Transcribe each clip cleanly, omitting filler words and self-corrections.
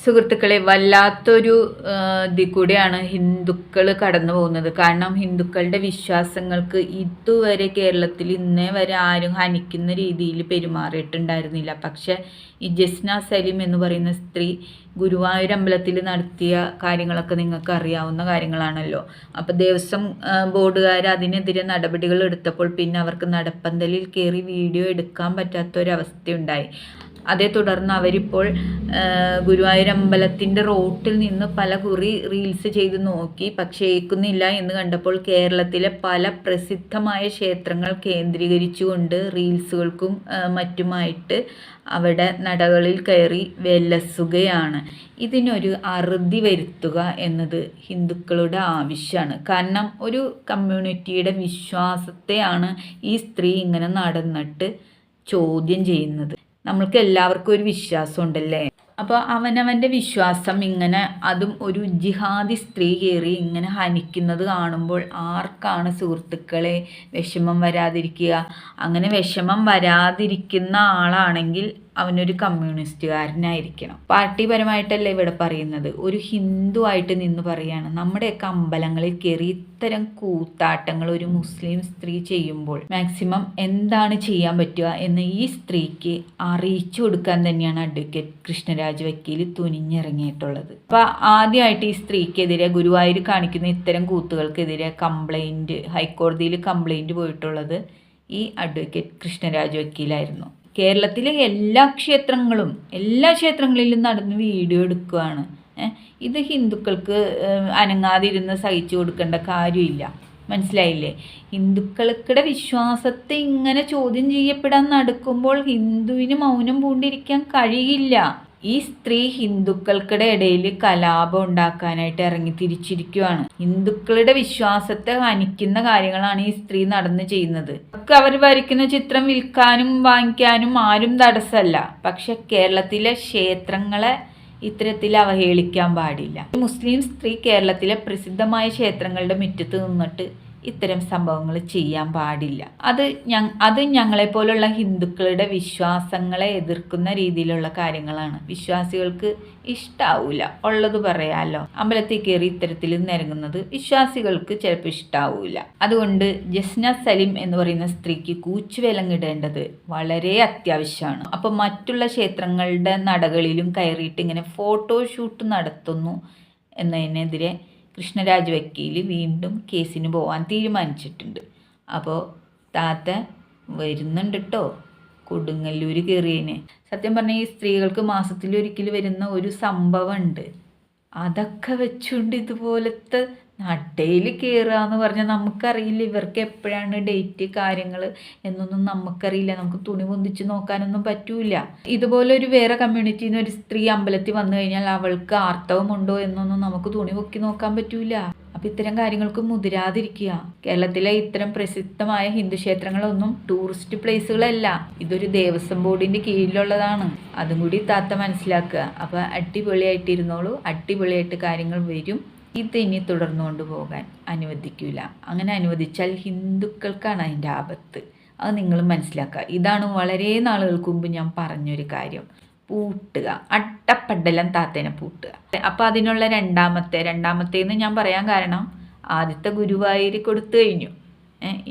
സുഹൃത്തുക്കളെ, വല്ലാത്തൊരു ഇതിൽ കൂടെയാണ് ഹിന്ദുക്കൾ കടന്നു പോകുന്നത്. കാരണം ഹിന്ദുക്കളുടെ വിശ്വാസങ്ങൾക്ക് ഇതുവരെ കേരളത്തിൽ ഇന്നേ വരെ ആരും ഹനിക്കുന്ന രീതിയിൽ പെരുമാറിയിട്ടുണ്ടായിരുന്നില്ല. പക്ഷെ ഈ ജസ്ന സലീം എന്ന് പറയുന്ന സ്ത്രീ ഗുരുവായൂർ അമ്പലത്തിൽ നടത്തിയ കാര്യങ്ങളൊക്കെ നിങ്ങൾക്ക് അറിയാവുന്ന കാര്യങ്ങളാണല്ലോ. അപ്പോൾ ദേവസ്വം ബോർഡുകാർ അതിനെതിരെ നടപടികൾ എടുത്തപ്പോൾ പിന്നെ അവർക്ക് നടപ്പന്തലിൽ കയറി വീഡിയോ എടുക്കാൻ പറ്റാത്തൊരവസ്ഥയുണ്ടായി. അതേ തുടർന്ന് അവരിപ്പോൾ ഗുരുവായൂർ അമ്പലത്തിൻ്റെ റോട്ടിൽ നിന്ന് പല കുറി റീൽസ് ചെയ്ത് നോക്കി, പക്ഷേ ഏൽക്കുന്നില്ല എന്ന് കണ്ടപ്പോൾ കേരളത്തിലെ പല പ്രസിദ്ധമായ ക്ഷേത്രങ്ങൾ കേന്ദ്രീകരിച്ചുകൊണ്ട് റീൽസുകൾക്കും മറ്റുമായിട്ട് അവിടെ നടകളിൽ കയറി വിലസുകയാണ്. ഇതിനൊരു അറുതി വരുത്തുക എന്നത് ഹിന്ദുക്കളുടെ ആവശ്യമാണ്. കാരണം ഒരു കമ്മ്യൂണിറ്റിയുടെ വിശ്വാസത്തെയാണ് ഈ സ്ത്രീ ഇങ്ങനെ നടന്നിട്ട് ചോദ്യം ചെയ്യുന്നത്. നമ്മൾക്ക് എല്ലാവർക്കും ഒരു വിശ്വാസം ഉണ്ടല്ലേ. അപ്പോൾ അവനവൻ്റെ വിശ്വാസം ഇങ്ങനെ, അതും ഒരു ജിഹാദി സ്ത്രീ കയറി ഇങ്ങനെ ഹനിക്കുന്നത് കാണുമ്പോൾ ആർക്കാണ് സുഹൃത്തുക്കളെ വിഷമം വരാതിരിക്കുക? അങ്ങനെ വിഷമം വരാതിരിക്കുന്ന ആളാണെങ്കിൽ അവനൊരു കമ്മ്യൂണിസ്റ്റുകാരനായിരിക്കണം. പാർട്ടിപരമായിട്ടല്ല ഇവിടെ പറയുന്നത്, ഒരു ഹിന്ദു ആയിട്ട് നിന്ന് പറയാണ്. നമ്മുടെയൊക്കെ അമ്പലങ്ങളിൽ കയറി ഇത്തരം കൂത്താട്ടങ്ങൾ ഒരു മുസ്ലിം സ്ത്രീ ചെയ്യുമ്പോൾ മാക്സിമം എന്താണ് ചെയ്യാൻ പറ്റുക എന്ന് ഈ സ്ത്രീക്ക് അറിയിച്ചു കൊടുക്കാൻ തന്നെയാണ് അഡ്വക്കേറ്റ് കൃഷ്ണരാജ് വക്കീൽ തുനിഞ്ഞിറങ്ങിയിട്ടുള്ളത്. അപ്പോൾ ആദ്യമായിട്ട് ഈ സ്ത്രീക്കെതിരെ ഗുരുവായൂർ കാണിക്കുന്ന ഇത്തരം കൂത്തുകൾക്കെതിരെ ഹൈക്കോടതിയിൽ കംപ്ലൈൻറ്റ് പോയിട്ടുള്ളത് ഈ അഡ്വക്കേറ്റ് കൃഷ്ണരാജ് വക്കീലായിരുന്നു. കേരളത്തിലെ എല്ലാ ക്ഷേത്രങ്ങളിലും നടന്ന് വീഡിയോ എടുക്കുകയാണ്. ഇത് ഹിന്ദുക്കൾക്ക് അനങ്ങാതിരുന്ന് സഹിച്ചു കൊടുക്കേണ്ട കാര്യമില്ല. മനസ്സിലായില്ലേ? ഹിന്ദുക്കൾക്കിടെ വിശ്വാസത്തെ ഇങ്ങനെ ചോദ്യം ചെയ്യപ്പെടാൻ നടക്കുമ്പോൾ ഹിന്ദുവിന് മൗനം പൂണ്ടിരിക്കാൻ കഴിയില്ല. ഈ സ്ത്രീ ഹിന്ദുക്കൾക്കിടെ ഇടയിൽ കലാപം ഉണ്ടാക്കാനായിട്ട് ഇറങ്ങി തിരിച്ചിരിക്കുകയാണ്. ഹിന്ദുക്കളുടെ വിശ്വാസത്തെ ഹനിക്കുന്ന കാര്യങ്ങളാണ് ഈ സ്ത്രീ നടന്ന് ചെയ്യുന്നത്. അവർ വരയ്ക്കുന്ന ചിത്രം വിൽക്കാനും വാങ്ങിക്കാനും ആരും തടസ്സമല്ല. പക്ഷെ കേരളത്തിലെ ക്ഷേത്രങ്ങളെ ഇത്തരത്തിൽ അവഹേളിക്കാൻ പാടില്ല. മുസ്ലിം സ്ത്രീ കേരളത്തിലെ പ്രസിദ്ധമായ ക്ഷേത്രങ്ങളുടെ മുറ്റത്ത് നിന്നിട്ട് ഇത്തരം സംഭവങ്ങൾ ചെയ്യാൻ പാടില്ല. അത് ഞങ്ങളെപ്പോലുള്ള ഹിന്ദുക്കളുടെ വിശ്വാസങ്ങളെ എതിർക്കുന്ന രീതിയിലുള്ള കാര്യങ്ങളാണ്. വിശ്വാസികൾക്ക് ഇഷ്ടാവൂല, ഉള്ളത് പറയാലോ. അമ്പലത്തിൽ കയറി ഇത്തരത്തിൽ നിരങ്ങുന്നത് വിശ്വാസികൾക്ക് ചിലപ്പോൾ ഇഷ്ടാവൂല. അതുകൊണ്ട് ജസ്ന സലീം എന്ന് പറയുന്ന സ്ത്രീക്ക് കൂച്ചുവിലങ്ങിടേണ്ടത് വളരെ അത്യാവശ്യമാണ്. അപ്പം മറ്റുള്ള ക്ഷേത്രങ്ങളുടെ നടകളിലും കയറിയിട്ട് ഇങ്ങനെ ഫോട്ടോഷൂട്ട് നടത്തുന്നു എന്നതിനെതിരെ കൃഷ്ണരാജ് വക്കീൽ വീണ്ടും കേസിന് പോകാൻ തീരുമാനിച്ചിട്ടുണ്ട്. അപ്പോൾ താത്ത വരുന്നുണ്ട് കേട്ടോ കൊടുങ്ങല്ലൂർ കയറിയതിന്. സത്യം പറഞ്ഞാൽ ഈ സ്ത്രീകൾക്ക് മാസത്തിലൊരിക്കൽ വരുന്ന ഒരു സംഭവമുണ്ട്. അതൊക്കെ വെച്ചുകൊണ്ട് ഇതുപോലത്തെ നടയിൽ കയറുക എന്ന് പറഞ്ഞാൽ നമുക്കറിയില്ല ഇവർക്ക് എപ്പോഴാണ് ഡേറ്റ് കാര്യങ്ങൾ എന്നൊന്നും നമുക്കറിയില്ല. നമുക്ക് തുണി പൊന്തിച്ച് നോക്കാനൊന്നും പറ്റൂല. ഇതുപോലൊരു വേറെ കമ്മ്യൂണിറ്റിയിൽ നിന്ന് ഒരു സ്ത്രീ അമ്പലത്തിൽ വന്നു കഴിഞ്ഞാൽ അവൾക്ക് ആർത്തവമുണ്ടോ എന്നൊന്നും നമുക്ക് തുണി പൊക്കി നോക്കാൻ പറ്റൂല. അപ്പം ഇത്തരം കാര്യങ്ങൾക്ക് മുതിരാതിരിക്കുക. കേരളത്തിലെ ഇത്തരം പ്രസിദ്ധമായ ഹിന്ദു ക്ഷേത്രങ്ങളൊന്നും ടൂറിസ്റ്റ് പ്ലേസുകളല്ല. ഇതൊരു ദേവസ്വം ബോർഡിൻ്റെ കീഴിലുള്ളതാണ്. അതും കൂടി താത്ത മനസ്സിലാക്കുക. അപ്പോൾ അടിപൊളിയായിട്ടിരുന്നോളൂ. അടിപൊളിയായിട്ട് കാര്യങ്ങൾ വരും. ഇത് ഇനി തുടർന്നു കൊണ്ടുപോകാൻ അനുവദിക്കില്ല. അങ്ങനെ അനുവദിച്ചാൽ ഹിന്ദുക്കൾക്കാണ് അതിൻ്റെ ആപത്ത്. അത് നിങ്ങൾ മനസ്സിലാക്കുക. ഇതാണ് വളരെ നാളുകൾക്ക് മുമ്പ് ഞാൻ പറഞ്ഞൊരു കാര്യം. പൂട്ടുക, അട്ടപ്പടലം താത്തേനെ പൂട്ടുക. അപ്പം അതിനുള്ള രണ്ടാമത്തേന്ന് ഞാൻ പറയാൻ കാരണം ആദ്യത്തെ ഗുരുവായൂർ കൊടുത്തു കഴിഞ്ഞു.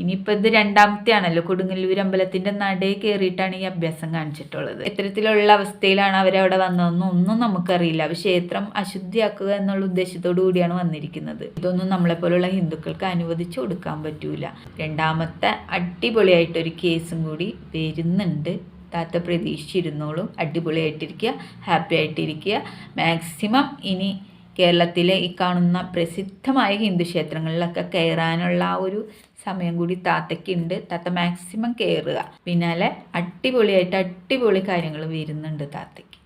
ഇനിയിപ്പോൾ ഇത് രണ്ടാമത്തെ ആണല്ലോ. കൊടുങ്ങല്ലൂർ അമ്പലത്തിൻ്റെ നടയിൽ കയറിയിട്ടാണ് ഈ അഭ്യാസം കാണിച്ചിട്ടുള്ളത്. എത്തരത്തിലുള്ള അവസ്ഥയിലാണ് അവരവിടെ വന്നതെന്നും ഒന്നും നമുക്കറിയില്ല. ക്ഷേത്രം അശുദ്ധിയാക്കുക എന്നുള്ള ഉദ്ദേശത്തോടു കൂടിയാണ് വന്നിരിക്കുന്നത്. ഇതൊന്നും നമ്മളെപ്പോലുള്ള ഹിന്ദുക്കൾക്ക് അനുവദിച്ചു കൊടുക്കാൻ പറ്റൂല. രണ്ടാമത്തെ അടിപൊളിയായിട്ടൊരു കേസും കൂടി വരുന്നുണ്ട്. താത്ത പ്രതീക്ഷിച്ചിരുന്നോളും. അടിപൊളിയായിട്ടിരിക്കുക, ഹാപ്പി ആയിട്ടിരിക്കുക. മാക്സിമം ഇനി കേരളത്തിലെ ഈ കാണുന്ന പ്രസിദ്ധമായ ഹിന്ദു ക്ഷേത്രങ്ങളിലൊക്കെ കയറാനുള്ള ആ ഒരു സമയം കൂടി താത്തയ്ക്കുണ്ട്. താത്ത മാക്സിമം കയറുക. പിന്നാലെ അടിപൊളി കാര്യങ്ങൾ വരുന്നുണ്ട് താത്തയ്ക്ക്.